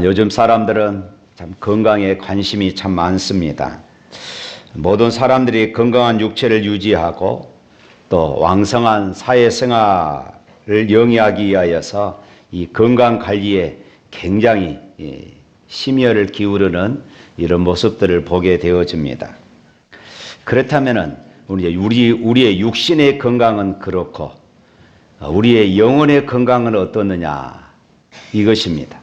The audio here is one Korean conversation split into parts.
요즘 사람들은 참 건강에 관심이 참 많습니다. 모든 사람들이 건강한 육체를 유지하고 또 왕성한 사회생활을 영위하기 위하여서 이 건강 관리에 굉장히 심혈을 기울이는 이런 모습들을 보게 되어집니다. 그렇다면은 우리의 육신의 건강은 그렇고 우리의 영혼의 건강은 어떻느냐 이것입니다.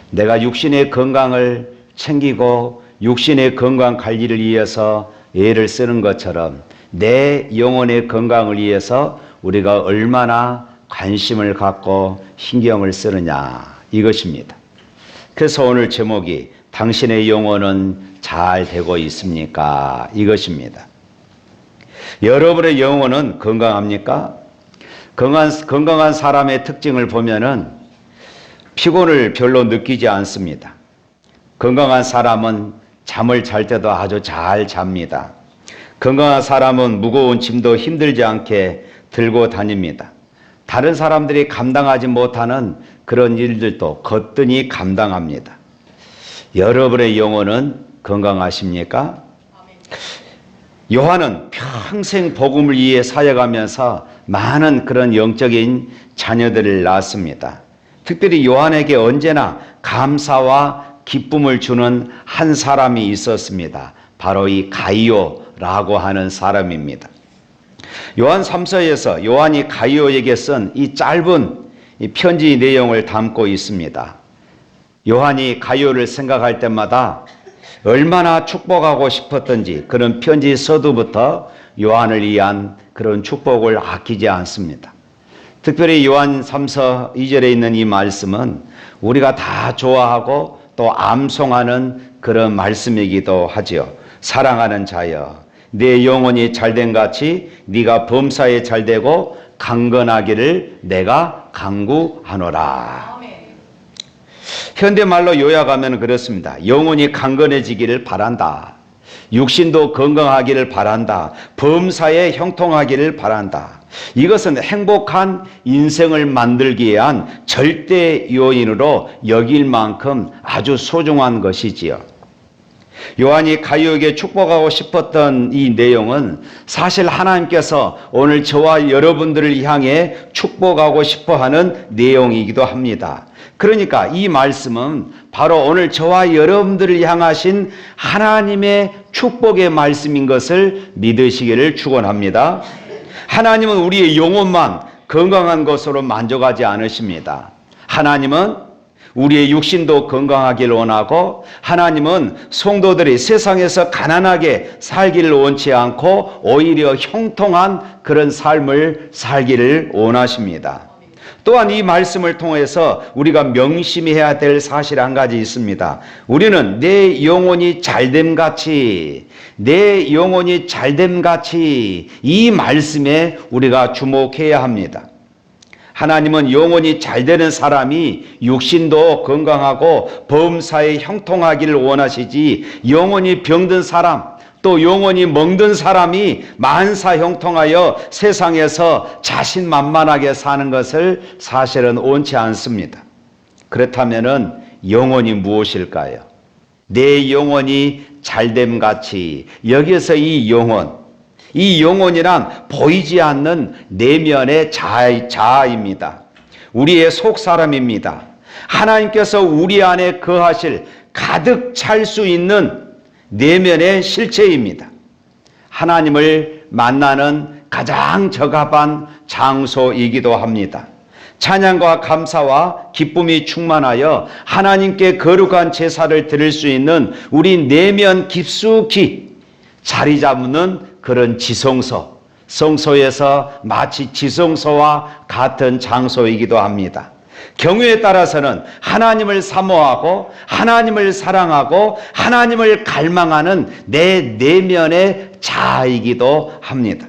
내가 육신의 건강을 챙기고 육신의 건강 관리를 위해서 애를 쓰는 것처럼 내 영혼의 건강을 위해서 우리가 얼마나 관심을 갖고 신경을 쓰느냐 이것입니다. 그래서 오늘 제목이 당신의 영혼은 잘 되고 있습니까? 이것입니다. 여러분의 영혼은 건강합니까? 건강한 사람의 특징을 보면은 피곤을 별로 느끼지 않습니다. 건강한 사람은 잠을 잘 때도 아주 잘 잡니다. 건강한 사람은 무거운 짐도 힘들지 않게 들고 다닙니다. 다른 사람들이 감당하지 못하는 그런 일들도 거뜬히 감당합니다. 여러분의 영혼은 건강하십니까? 요한은 평생 복음을 위해 사역하면서 많은 그런 영적인 자녀들을 낳았습니다. 특별히 요한에게 언제나 감사와 기쁨을 주는 한 사람이 있었습니다. 바로 이 가이오라고 하는 사람입니다. 요한 3서에서 요한이 가이오에게 쓴 이 짧은 이 편지 내용을 담고 있습니다. 요한이 가이오를 생각할 때마다 얼마나 축복하고 싶었던지 그런 편지 서두부터 요한을 위한 그런 축복을 아끼지 않습니다. 특별히 요한 3서 2절에 있는 이 말씀은 우리가 다 좋아하고 또 암송하는 그런 말씀이기도 하지요. 사랑하는 자여, 내 영혼이 잘된 같이 네가 범사에 잘되고 강건하기를 내가 간구하노라. 현대말로 요약하면 그렇습니다. 영혼이 강건해지기를 바란다. 육신도 건강하기를 바란다. 범사에 형통하기를 바란다. 이것은 행복한 인생을 만들기 위한 절대 요인으로 여길 만큼 아주 소중한 것이지요. 요한이 가이오에게 축복하고 싶었던 이 내용은 사실 하나님께서 오늘 저와 여러분들을 향해 축복하고 싶어하는 내용이기도 합니다. 그러니까 이 말씀은 바로 오늘 저와 여러분들을 향하신 하나님의 축복의 말씀인 것을 믿으시기를 축원합니다. 하나님은 우리의 영혼만 건강한 것으로 만족하지 않으십니다. 하나님은 우리의 육신도 건강하기를 원하고 하나님은 성도들이 세상에서 가난하게 살기를 원치 않고 오히려 형통한 그런 삶을 살기를 원하십니다. 또한 이 말씀을 통해서 우리가 명심해야 될 사실 한 가지 있습니다. 우리는 내 영혼이 잘됨같이 이 말씀에 우리가 주목해야 합니다. 하나님은 영혼이 잘되는 사람이 육신도 건강하고 범사에 형통하기를 원하시지 영혼이 병든 사람 또 영혼이 멍든 사람이 만사 형통하여 세상에서 자신만만하게 사는 것을 사실은 원치 않습니다. 그렇다면은 영혼이 무엇일까요? 내 영혼이 잘됨같이 여기서 이 영혼이란 보이지 않는 내면의 자아입니다. 우리의 속사람입니다. 하나님께서 우리 안에 거하실 가득 찰 수 있는 내면의 실체입니다. 하나님을 만나는 가장 적합한 장소이기도 합니다. 찬양과 감사와 기쁨이 충만하여 하나님께 거룩한 제사를 드릴 수 있는 우리 내면 깊숙이 자리 잡는 그런 지성소, 성소에서 마치 지성소와 같은 장소이기도 합니다. 경우에 따라서는 하나님을 사모하고 하나님을 사랑하고 하나님을 갈망하는 내 내면의 자아이기도 합니다.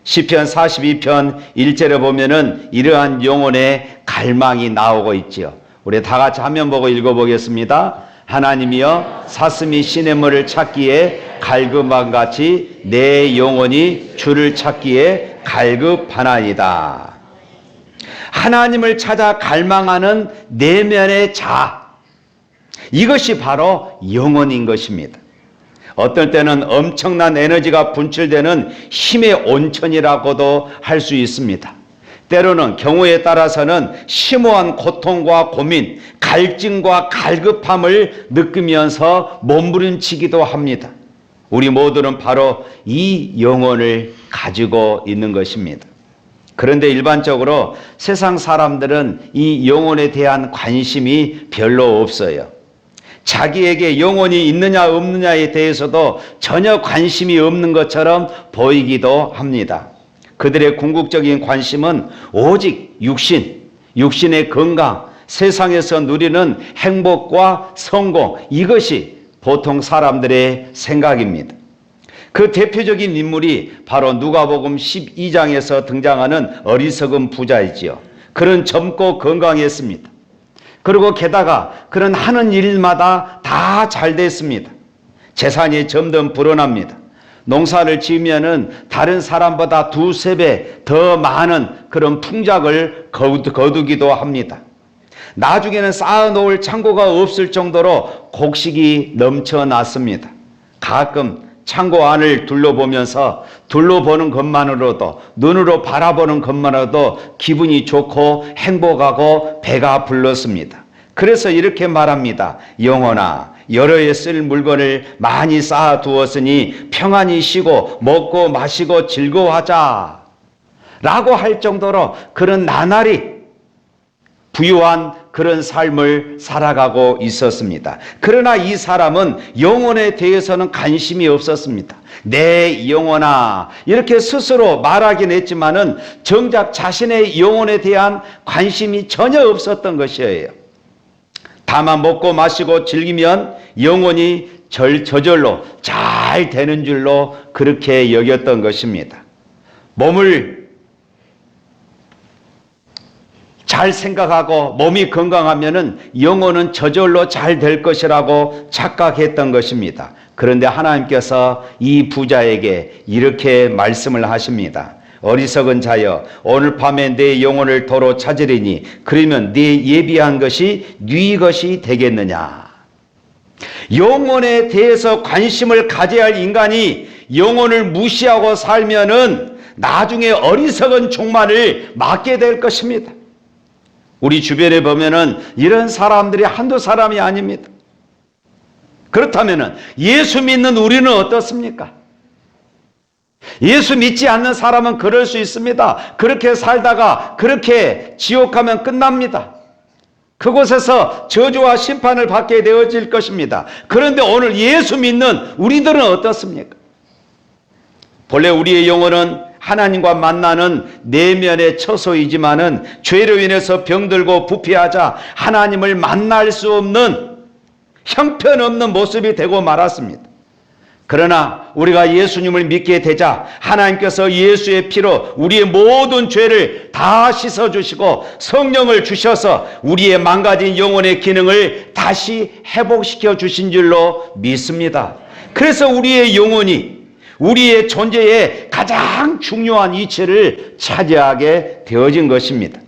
시편 42편 1절에 보면은 이러한 영혼의 갈망이 나오고 있지요. 우리 다 같이 화면 보고 읽어보겠습니다. 하나님이여 사슴이 시냇물을 찾기에 갈급함같이 내 영혼이 주를 찾기에 갈급하나이다. 하나님을 찾아 갈망하는 내면의 자아, 이것이 바로 영혼인 것입니다. 어떨 때는 엄청난 에너지가 분출되는 힘의 온천이라고도 할 수 있습니다. 때로는 경우에 따라서는 심오한 고통과 고민, 갈증과 갈급함을 느끼면서 몸부림치기도 합니다. 우리 모두는 바로 이 영혼을 가지고 있는 것입니다. 그런데 일반적으로 세상 사람들은 이 영혼에 대한 관심이 별로 없어요. 자기에게 영혼이 있느냐 없느냐에 대해서도 전혀 관심이 없는 것처럼 보이기도 합니다. 그들의 궁극적인 관심은 오직 육신의 건강, 세상에서 누리는 행복과 성공, 이것이 보통 사람들의 생각입니다. 그 대표적인 인물이 바로 누가복음 12장에서 등장하는 어리석은 부자이지요. 그는 젊고 건강했습니다. 그리고 게다가 그는 하는 일마다 다 잘 됐습니다. 재산이 점점 불어납니다. 농사를 지으면은 다른 사람보다 두세 배 더 많은 그런 풍작을 거두기도 합니다. 나중에는 쌓아놓을 창고가 없을 정도로 곡식이 넘쳐났습니다. 가끔 창고 안을 둘러보는 것만으로도, 눈으로 바라보는 것만으로도 기분이 좋고 행복하고 배가 불렀습니다. 그래서 이렇게 말합니다. 영혼아, 여러 해 쓸 물건을 많이 쌓아두었으니 평안히 쉬고 먹고 마시고 즐거워하자 라고 할 정도로 그런 나날이 부유한 그런 삶을 살아가고 있었습니다. 그러나 이 사람은 영혼에 대해서는 관심이 없었습니다. 내 영혼아 이렇게 스스로 말하긴 했지만은 정작 자신의 영혼에 대한 관심이 전혀 없었던 것이에요. 다만 먹고 마시고 즐기면 영혼이 저절로 잘 되는 줄로 그렇게 여겼던 것입니다. 몸을 잘 생각하고 몸이 건강하면은 영혼은 저절로 잘 될 것이라고 착각했던 것입니다. 그런데 하나님께서 이 부자에게 이렇게 말씀을 하십니다. 어리석은 자여, 오늘 밤에 내 영혼을 도로 찾으리니 그러면 네 예비한 것이 네 것이 되겠느냐. 영혼에 대해서 관심을 가져야 할 인간이 영혼을 무시하고 살면은 나중에 어리석은 종말을 맞게 될 것입니다. 우리 주변에 보면은 이런 사람들이 한두 사람이 아닙니다. 그렇다면은 예수 믿는 우리는 어떻습니까? 예수 믿지 않는 사람은 그럴 수 있습니다. 그렇게 살다가 그렇게 지옥 가면 끝납니다. 그곳에서 저주와 심판을 받게 되어질 것입니다. 그런데 오늘 예수 믿는 우리들은 어떻습니까? 본래 우리의 영혼은 하나님과 만나는 내면의 처소이지만은 죄로 인해서 병들고 부패하자 하나님을 만날 수 없는 형편없는 모습이 되고 말았습니다. 그러나 우리가 예수님을 믿게 되자 하나님께서 예수의 피로 우리의 모든 죄를 다 씻어주시고 성령을 주셔서 우리의 망가진 영혼의 기능을 다시 회복시켜 주신 줄로 믿습니다. 그래서 우리의 영혼이 우리의 존재의 가장 중요한 위치를 차지하게 되어진 것입니다.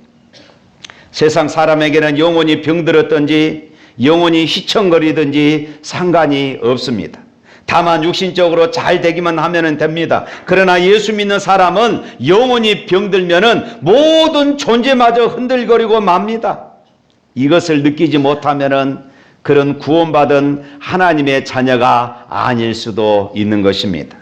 세상 사람에게는 영혼이 병들었든지 영혼이 휘청거리든지 상관이 없습니다. 다만 육신적으로 잘 되기만 하면 됩니다. 그러나 예수 믿는 사람은 영혼이 병들면은 모든 존재마저 흔들거리고 맙니다. 이것을 느끼지 못하면은 그런 구원받은 하나님의 자녀가 아닐 수도 있는 것입니다.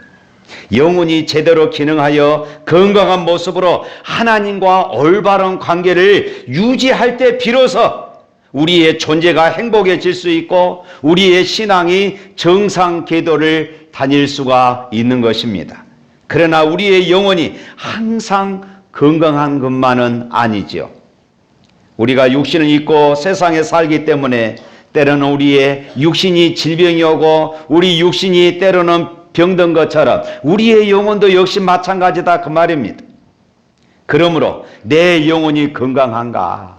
영혼이 제대로 기능하여 건강한 모습으로 하나님과 올바른 관계를 유지할 때 비로소 우리의 존재가 행복해질 수 있고 우리의 신앙이 정상 궤도를 다닐 수가 있는 것입니다. 그러나 우리의 영혼이 항상 건강한 것만은 아니지요. 우리가 육신을 입고 세상에 살기 때문에 때로는 우리의 육신이 질병이 오고 우리 육신이 때로는 병든 것처럼 우리의 영혼도 역시 마찬가지다 그 말입니다. 그러므로 내 영혼이 건강한가?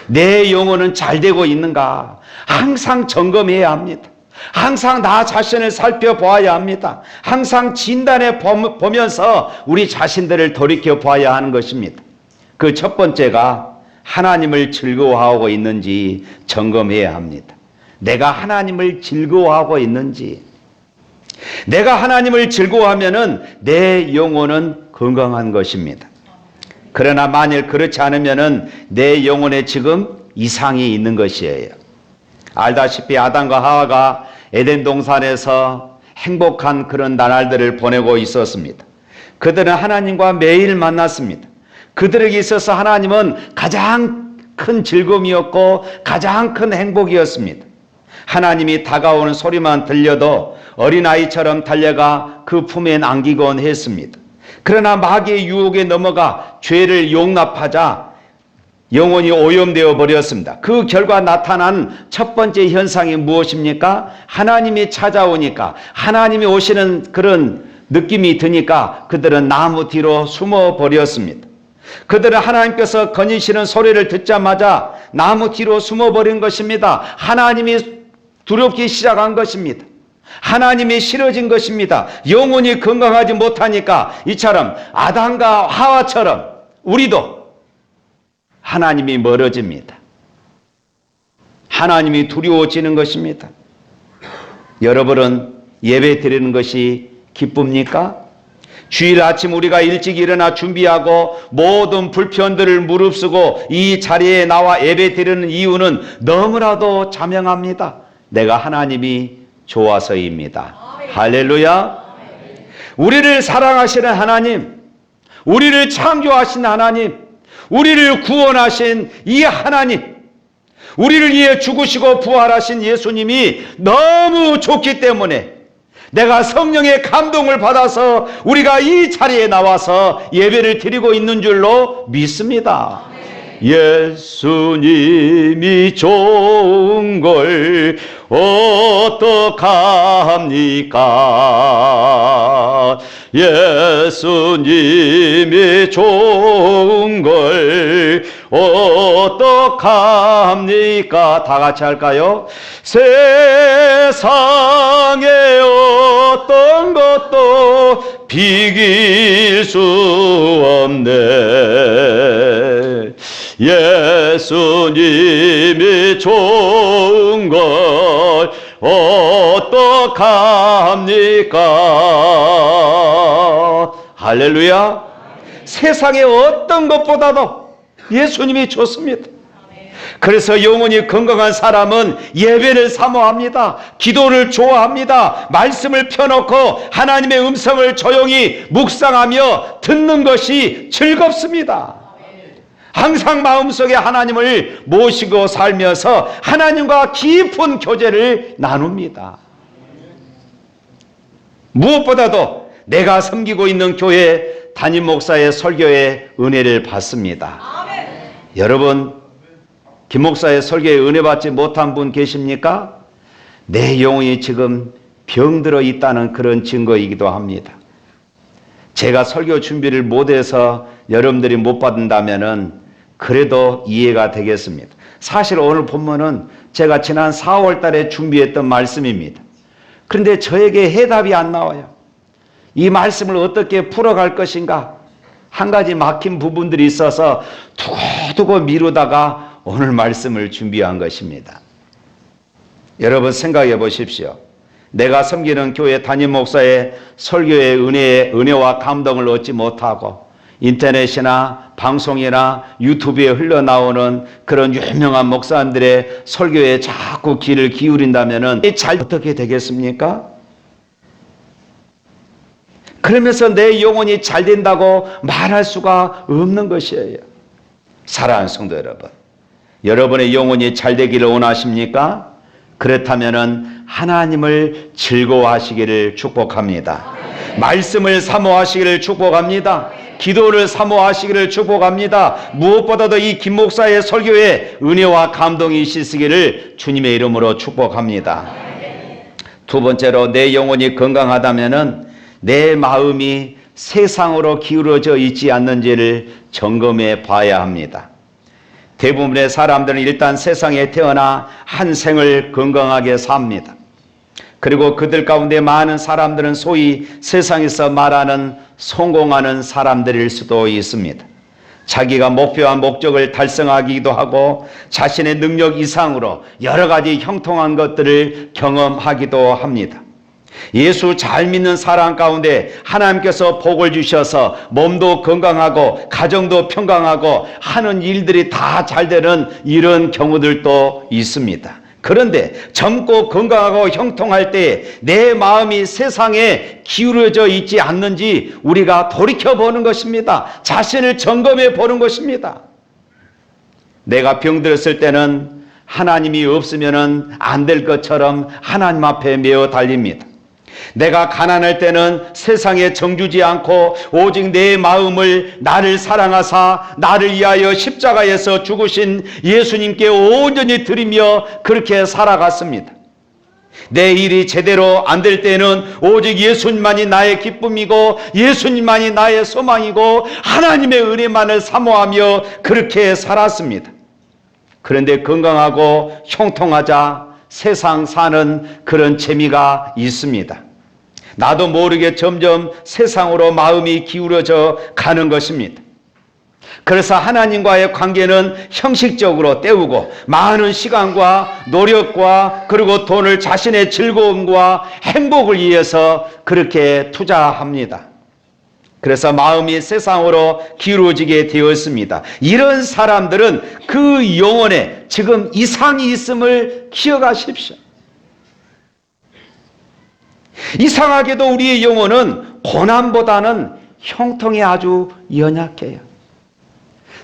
내 영혼은 잘 되고 있는가? 항상 점검해야 합니다. 항상 나 자신을 살펴보아야 합니다. 항상 진단해 보면서 우리 자신들을 돌이켜 보아야 하는 것입니다. 그 첫 번째가 하나님을 즐거워하고 있는지 점검해야 합니다. 내가 하나님을 즐거워하고 있는지. 내가 하나님을 즐거워하면은 내 영혼은 건강한 것입니다. 그러나 만일 그렇지 않으면은 내 영혼에 지금 이상이 있는 것이에요. 알다시피 아담과 하와가 에덴 동산에서 행복한 그런 나날들을 보내고 있었습니다. 그들은 하나님과 매일 만났습니다. 그들에게 있어서 하나님은 가장 큰 즐거움이었고 가장 큰 행복이었습니다. 하나님이 다가오는 소리만 들려도 어린아이처럼 달려가 그 품에 안기곤 했습니다. 그러나 마귀의 유혹에 넘어가 죄를 용납하자 영혼이 오염되어 버렸습니다. 그 결과 나타난 첫 번째 현상이 무엇입니까? 하나님이 찾아오니까, 하나님이 오시는 그런 느낌이 드니까 그들은 나무 뒤로 숨어 버렸습니다. 그들은 하나님께서 거니시는 소리를 듣자마자 나무 뒤로 숨어버린 것입니다. 하나님이 두렵기 시작한 것입니다. 하나님이 싫어진 것입니다. 영혼이 건강하지 못하니까 이처럼 아담과 하와처럼 우리도 하나님이 멀어집니다. 하나님이 두려워지는 것입니다. 여러분은 예배 드리는 것이 기쁩니까? 주일 아침 우리가 일찍 일어나 준비하고 모든 불편들을 무릅쓰고 이 자리에 나와 예배 드리는 이유는 너무나도 자명합니다. 내가 하나님이 좋아서입니다. 할렐루야. 우리를 사랑하시는 하나님, 우리를 창조하신 하나님, 우리를 구원하신 이 하나님, 우리를 위해 죽으시고 부활하신 예수님이 너무 좋기 때문에 내가 성령의 감동을 받아서 우리가 이 자리에 나와서 예배를 드리고 있는 줄로 믿습니다. 예수님이 좋은 걸 어떡합니까? 예수님이 좋은 걸 어떡합니까? 다 같이 할까요? 세상에 어떤 것도 비길 수 없네. 예수님이 좋은 걸 어떡합니까? 할렐루야. 세상의 어떤 것보다도 예수님이 좋습니다. 그래서 영혼이 건강한 사람은 예배를 사모합니다. 기도를 좋아합니다. 말씀을 펴놓고 하나님의 음성을 조용히 묵상하며 듣는 것이 즐겁습니다. 항상 마음속에 하나님을 모시고 살면서 하나님과 깊은 교제를 나눕니다. 무엇보다도 내가 섬기고 있는 교회 담임 목사의 설교에 은혜를 받습니다. 아멘. 여러분, 김 목사의 설교에 은혜 받지 못한 분 계십니까? 내 영혼이 지금 병들어 있다는 그런 증거이기도 합니다. 제가 설교 준비를 못해서 여러분들이 못 받는다면은 그래도 이해가 되겠습니다. 사실 오늘 본문은 제가 지난 4월 달에 준비했던 말씀입니다. 그런데 저에게 해답이 안 나와요. 이 말씀을 어떻게 풀어갈 것인가? 한 가지 막힌 부분들이 있어서 두고두고 미루다가 오늘 말씀을 준비한 것입니다. 여러분 생각해 보십시오. 내가 섬기는 교회 담임 목사의 설교의 은혜와 감동을 얻지 못하고 인터넷이나 방송이나 유튜브에 흘러나오는 그런 유명한 목사님들의 설교에 자꾸 귀를 기울인다면 잘 어떻게 되겠습니까? 그러면서 내 영혼이 잘 된다고 말할 수가 없는 것이에요. 사랑하는 성도 여러분, 여러분의 영혼이 잘 되기를 원하십니까? 그렇다면 하나님을 즐거워하시기를 축복합니다. 말씀을 사모하시기를 축복합니다. 기도를 사모하시기를 축복합니다. 무엇보다도 이 김 목사의 설교에 은혜와 감동이 씻기를 주님의 이름으로 축복합니다. 두 번째로 내 영혼이 건강하다면은 내 마음이 세상으로 기울어져 있지 않는지를 점검해 봐야 합니다. 대부분의 사람들은 일단 세상에 태어나 한 생을 건강하게 삽니다. 그리고 그들 가운데 많은 사람들은 소위 세상에서 말하는 성공하는 사람들일 수도 있습니다. 자기가 목표와 목적을 달성하기도 하고 자신의 능력 이상으로 여러 가지 형통한 것들을 경험하기도 합니다. 예수 잘 믿는 사람 가운데 하나님께서 복을 주셔서 몸도 건강하고 가정도 평강하고 하는 일들이 다 잘 되는 이런 경우들도 있습니다. 그런데 젊고 건강하고 형통할 때 내 마음이 세상에 기울어져 있지 않는지 우리가 돌이켜보는 것입니다. 자신을 점검해 보는 것입니다. 내가 병들었을 때는 하나님이 없으면 안 될 것처럼 하나님 앞에 메어 달립니다. 내가 가난할 때는 세상에 정주지 않고 오직 내 마음을 나를 사랑하사 나를 위하여 십자가에서 죽으신 예수님께 온전히 드리며 그렇게 살아갔습니다. 내 일이 제대로 안 될 때는 오직 예수님만이 나의 기쁨이고 예수님만이 나의 소망이고 하나님의 은혜만을 사모하며 그렇게 살았습니다. 그런데 건강하고 형통하자 세상 사는 그런 재미가 있습니다. 나도 모르게 점점 세상으로 마음이 기울어져 가는 것입니다. 그래서 하나님과의 관계는 형식적으로 때우고 많은 시간과 노력과 그리고 돈을 자신의 즐거움과 행복을 위해서 그렇게 투자합니다. 그래서 마음이 세상으로 기울어지게 되었습니다. 이런 사람들은 그 영혼에 지금 이상이 있음을 기억하십시오. 이상하게도 우리의 영혼은 고난보다는 형통에 아주 연약해요.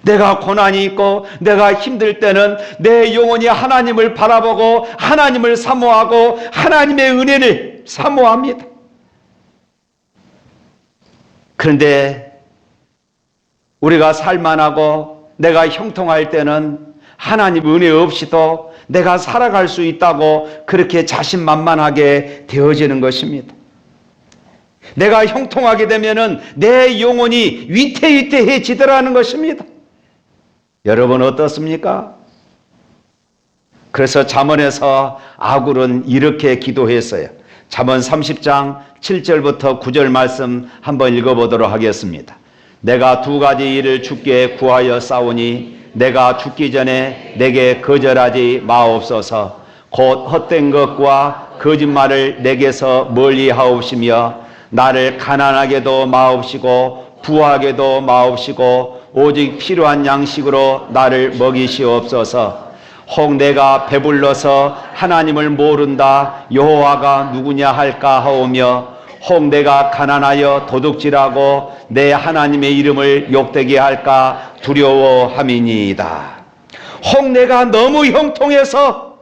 내가 고난이 있고 내가 힘들 때는 내 영혼이 하나님을 바라보고 하나님을 사모하고 하나님의 은혜를 사모합니다. 그런데 우리가 살만하고 내가 형통할 때는 하나님 은혜 없이도 내가 살아갈 수 있다고 그렇게 자신만만하게 되어지는 것입니다. 내가 형통하게 되면은 내 영혼이 위태위태해지더라는 것입니다. 여러분 어떻습니까? 그래서 잠언에서 아굴은 이렇게 기도했어요. 잠언 30장 7절부터 9절 말씀 한번 읽어보도록 하겠습니다. 내가 두 가지 일을 주께 구하여 싸우니 내가 죽기 전에 내게 거절하지 마옵소서. 곧 헛된 것과 거짓말을 내게서 멀리 하옵시며 나를 가난하게도 마옵시고 부하게도 마옵시고 오직 필요한 양식으로 나를 먹이시옵소서. 혹 내가 배불러서 하나님을 모른다 여호와가 누구냐 할까 하오며 혹 내가 가난하여 도둑질하고 내 하나님의 이름을 욕되게 할까 두려워함이니이다. 혹 내가 너무 형통해서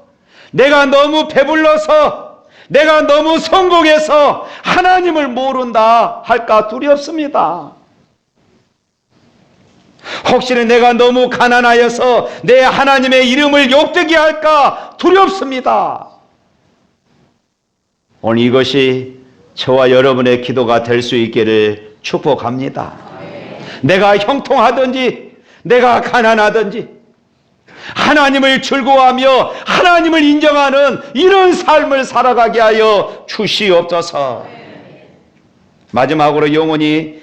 내가 너무 배불러서 내가 너무 성공해서 하나님을 모른다 할까 두렵습니다. 혹시나 내가 너무 가난하여서 내 하나님의 이름을 욕되게 할까 두렵습니다. 오늘 이것이 저와 여러분의 기도가 될 수 있기를 축복합니다. 내가 형통하든지 내가 가난하든지 하나님을 즐거워하며 하나님을 인정하는 이런 삶을 살아가게 하여 주시옵소서. 마지막으로 영혼이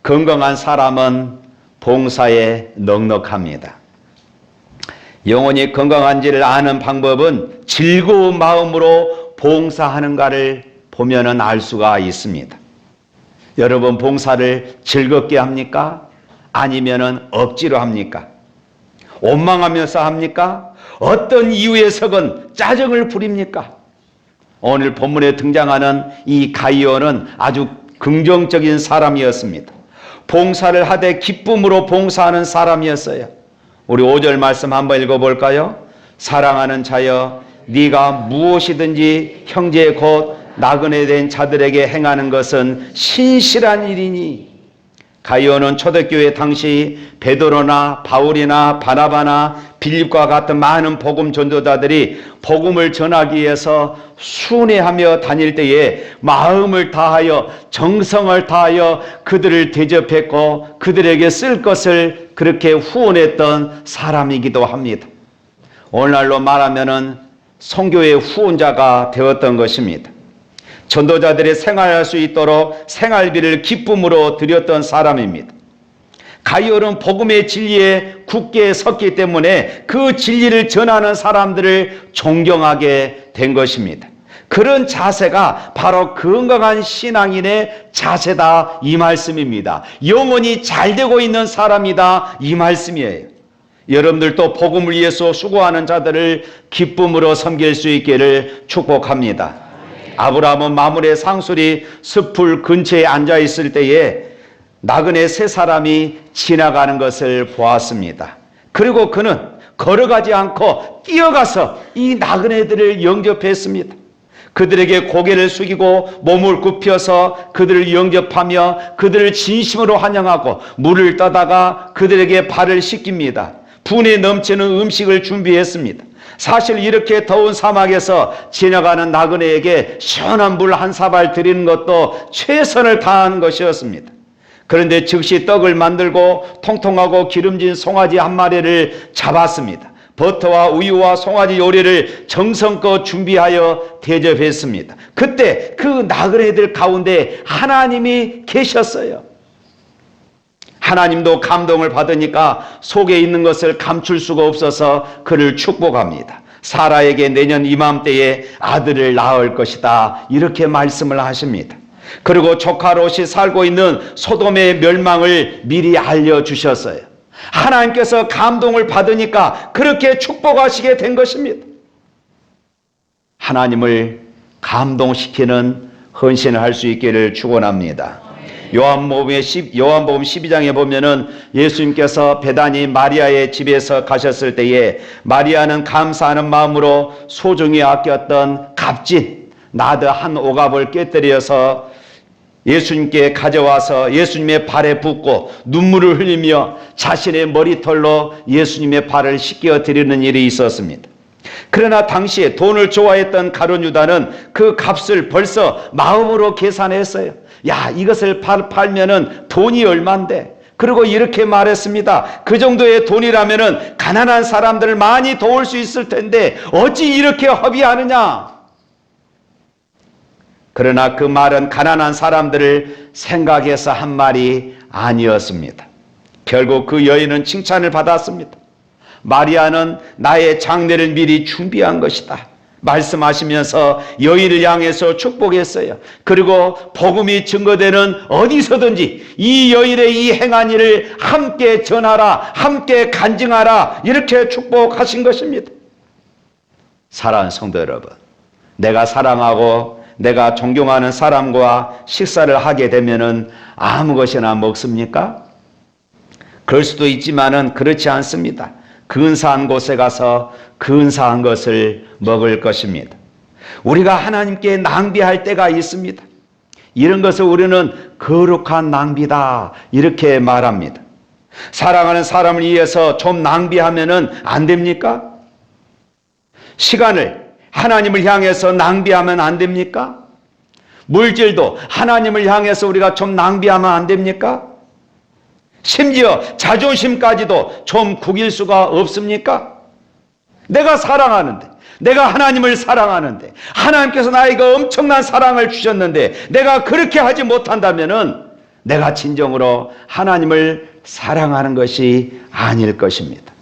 건강한 사람은 봉사에 넉넉합니다. 영혼이 건강한지를 아는 방법은 즐거운 마음으로 봉사하는가를 보면은 알 수가 있습니다. 여러분 봉사를 즐겁게 합니까? 아니면은 억지로 합니까? 원망하면서 합니까? 어떤 이유에서건 짜증을 부립니까? 오늘 본문에 등장하는 이 가이오는 아주 긍정적인 사람이었습니다. 봉사를 하되 기쁨으로 봉사하는 사람이었어요. 우리 5절 말씀 한번 읽어볼까요? 사랑하는 자여 네가 무엇이든지 형제 곧 나그네 된 자들에게 행하는 것은 신실한 일이니. 가이오는 초대교회 당시 베드로나 바울이나 바나바나 빌립과 같은 많은 복음 전도자들이 복음을 전하기 위해서 순회하며 다닐 때에 마음을 다하여 정성을 다하여 그들을 대접했고 그들에게 쓸 것을 그렇게 후원했던 사람이기도 합니다. 오늘날로 말하면은 선교의 후원자가 되었던 것입니다. 전도자들이 생활할 수 있도록 생활비를 기쁨으로 드렸던 사람입니다. 가이오는 복음의 진리에 굳게 섰기 때문에 그 진리를 전하는 사람들을 존경하게 된 것입니다. 그런 자세가 바로 건강한 신앙인의 자세다, 이 말씀입니다. 영혼이 잘 되고 있는 사람이다, 이 말씀이에요. 여러분들도 복음을 위해서 수고하는 자들을 기쁨으로 섬길 수 있기를 축복합니다. 아브라함은 마므레 상술이 숲풀 근처에 앉아 있을 때에 나그네 세 사람이 지나가는 것을 보았습니다. 그리고 그는 걸어가지 않고 뛰어가서 이 나그네들을 영접했습니다. 그들에게 고개를 숙이고 몸을 굽혀서 그들을 영접하며 그들을 진심으로 환영하고 물을 떠다가 그들에게 발을 씻깁니다. 분에 넘치는 음식을 준비했습니다. 사실 이렇게 더운 사막에서 지나가는 나그네에게 시원한 물 한 사발 드리는 것도 최선을 다하는 것이었습니다. 그런데 즉시 떡을 만들고 통통하고 기름진 송아지 한 마리를 잡았습니다. 버터와 우유와 송아지 요리를 정성껏 준비하여 대접했습니다. 그때 그 나그네들 가운데 하나님이 계셨어요. 하나님도 감동을 받으니까 속에 있는 것을 감출 수가 없어서 그를 축복합니다. 사라에게 내년 이맘때에 아들을 낳을 것이다, 이렇게 말씀을 하십니다. 그리고 조카 롯이 살고 있는 소돔의 멸망을 미리 알려주셨어요. 하나님께서 감동을 받으니까 그렇게 축복하시게 된 것입니다. 하나님을 감동시키는 헌신을 할 수 있기를 축원합니다. 요한복음 12장에 보면은 예수님께서 베다니 마리아의 집에서 가셨을 때에 마리아는 감사하는 마음으로 소중히 아꼈던 값진 나드 한 오갑을 깨뜨려서 예수님께 가져와서 예수님의 발에 붓고 눈물을 흘리며 자신의 머리털로 예수님의 발을 씻겨 드리는 일이 있었습니다. 그러나 당시에 돈을 좋아했던 가룟 유다는 그 값을 벌써 마음으로 계산했어요. 야, 이것을 팔면은 돈이 얼만데. 그리고 이렇게 말했습니다. 그 정도의 돈이라면은 가난한 사람들을 많이 도울 수 있을 텐데 어찌 이렇게 허비하느냐. 그러나 그 말은 가난한 사람들을 생각해서 한 말이 아니었습니다. 결국 그 여인은 칭찬을 받았습니다. 마리아는 나의 장례를 미리 준비한 것이다 말씀하시면서 여인을 향해서 축복했어요. 그리고 복음이 증거되는 어디서든지 이 여인의 이 행한 일을 함께 전하라, 함께 간증하라, 이렇게 축복하신 것입니다. 사랑하는 성도 여러분, 내가 사랑하고 내가 존경하는 사람과 식사를 하게 되면은 아무 것이나 먹습니까? 그럴 수도 있지만은 그렇지 않습니다. 근사한 곳에 가서 근사한 것을 먹을 것입니다. 우리가 하나님께 낭비할 때가 있습니다. 이런 것을 우리는 거룩한 낭비다, 이렇게 말합니다. 사랑하는 사람을 위해서 좀 낭비하면은 안 됩니까? 시간을 하나님을 향해서 낭비하면 안 됩니까? 물질도 하나님을 향해서 우리가 좀 낭비하면 안 됩니까? 심지어 자존심까지도 좀 구길 수가 없습니까? 내가 사랑하는데, 내가 하나님을 사랑하는데, 하나님께서 나에게 엄청난 사랑을 주셨는데 내가 그렇게 하지 못한다면은 내가 진정으로 하나님을 사랑하는 것이 아닐 것입니다.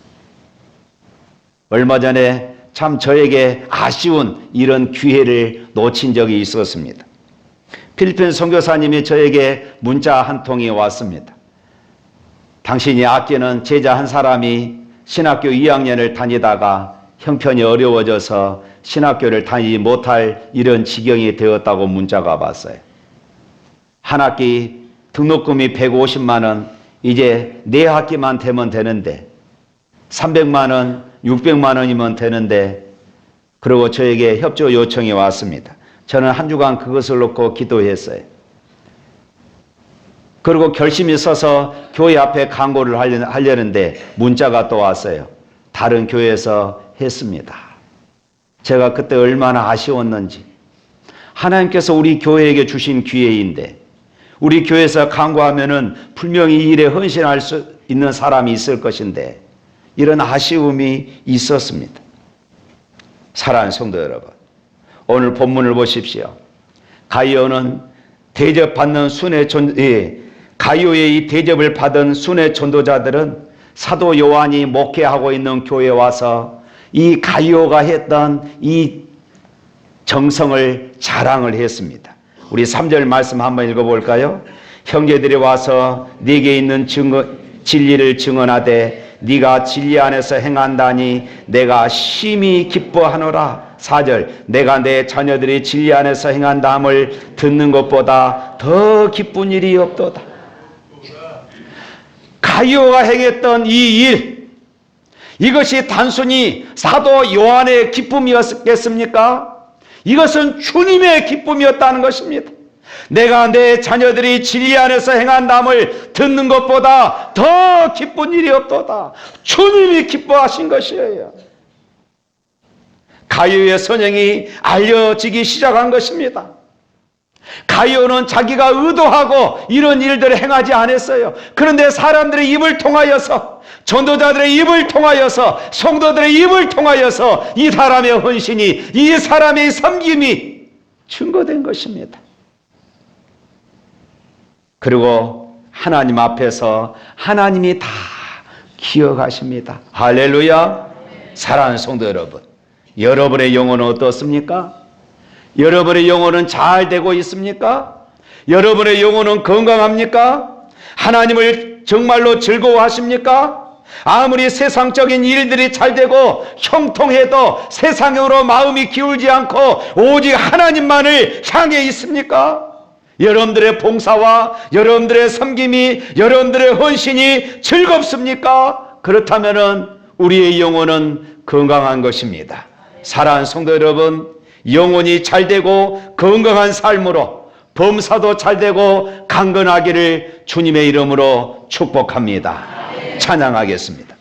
얼마 전에 참 저에게 아쉬운 이런 기회를 놓친 적이 있었습니다. 필리핀 선교사님이 저에게 문자 한 통이 왔습니다. 당신이 아끼는 제자 한 사람이 신학교 2학년을 다니다가 형편이 어려워져서 신학교를 다니지 못할 이런 지경이 되었다고 문자가 왔어요. 한 학기 등록금이 150만 원, 이제 4학기만 되면 되는데 300만 원, 600만 원이면 되는데, 그리고 저에게 협조 요청이 왔습니다. 저는 한 주간 그것을 놓고 기도했어요. 그리고 결심이 서서 교회 앞에 강고를 하려는데 문자가 또 왔어요. 다른 교회에서 했습니다. 제가 그때 얼마나 아쉬웠는지. 하나님께서 우리 교회에게 주신 기회인데 우리 교회에서 강구하면은 분명히 이 일에 헌신할 수 있는 사람이 있을 것인데 이런 아쉬움이 있었습니다. 사랑하는 성도 여러분, 오늘 본문을 보십시오. 가이오는 대접받는 순의 가룟의 이 대접을 받은 순회 전도자들은 사도 요한이 목회하고 있는 교회에 와서 이 가룟가 했던 이 정성을 자랑을 했습니다. 우리 3절 말씀 한번 읽어볼까요? 형제들이 와서 네게 있는 진리를 증언하되 네가 진리 안에서 행한다니 내가 심히 기뻐하노라. 4절 내가 내 자녀들이 진리 안에서 행한다함을 듣는 것보다 더 기쁜 일이 없도다. 가룟가 행했던 이 일, 이것이 단순히 사도 요한의 기쁨이었겠습니까? 이것은 주님의 기쁨이었다는 것입니다. 내가 내 자녀들이 진리 안에서 행한다함을 듣는 것보다 더 기쁜 일이 없도다. 주님이 기뻐하신 것이에요. 가룟의 선행이 알려지기 시작한 것입니다. 가룟은 자기가 의도하고 이런 일들을 행하지 않았어요. 그런데 사람들의 입을 통하여서, 전도자들의 입을 통하여서, 성도들의 입을 통하여서 이 사람의 헌신이, 이 사람의 섬김이 증거된 것입니다. 그리고 하나님 앞에서 하나님이 다 기억하십니다. 할렐루야. 사랑하는 성도 여러분, 여러분의 영혼은 어떻습니까? 여러분의 영혼은 잘 되고 있습니까? 여러분의 영혼은 건강합니까? 하나님을 정말로 즐거워하십니까? 아무리 세상적인 일들이 잘 되고 형통해도 세상으로 마음이 기울지 않고 오직 하나님만을 향해 있습니까? 여러분들의 봉사와 여러분들의 섬김이, 여러분들의 헌신이 즐겁습니까? 그렇다면 우리의 영혼은 건강한 것입니다. 사랑하는 성도 여러분, 영혼이 잘되고 건강한 삶으로 범사도 잘되고 강건하기를 주님의 이름으로 축복합니다. 찬양하겠습니다.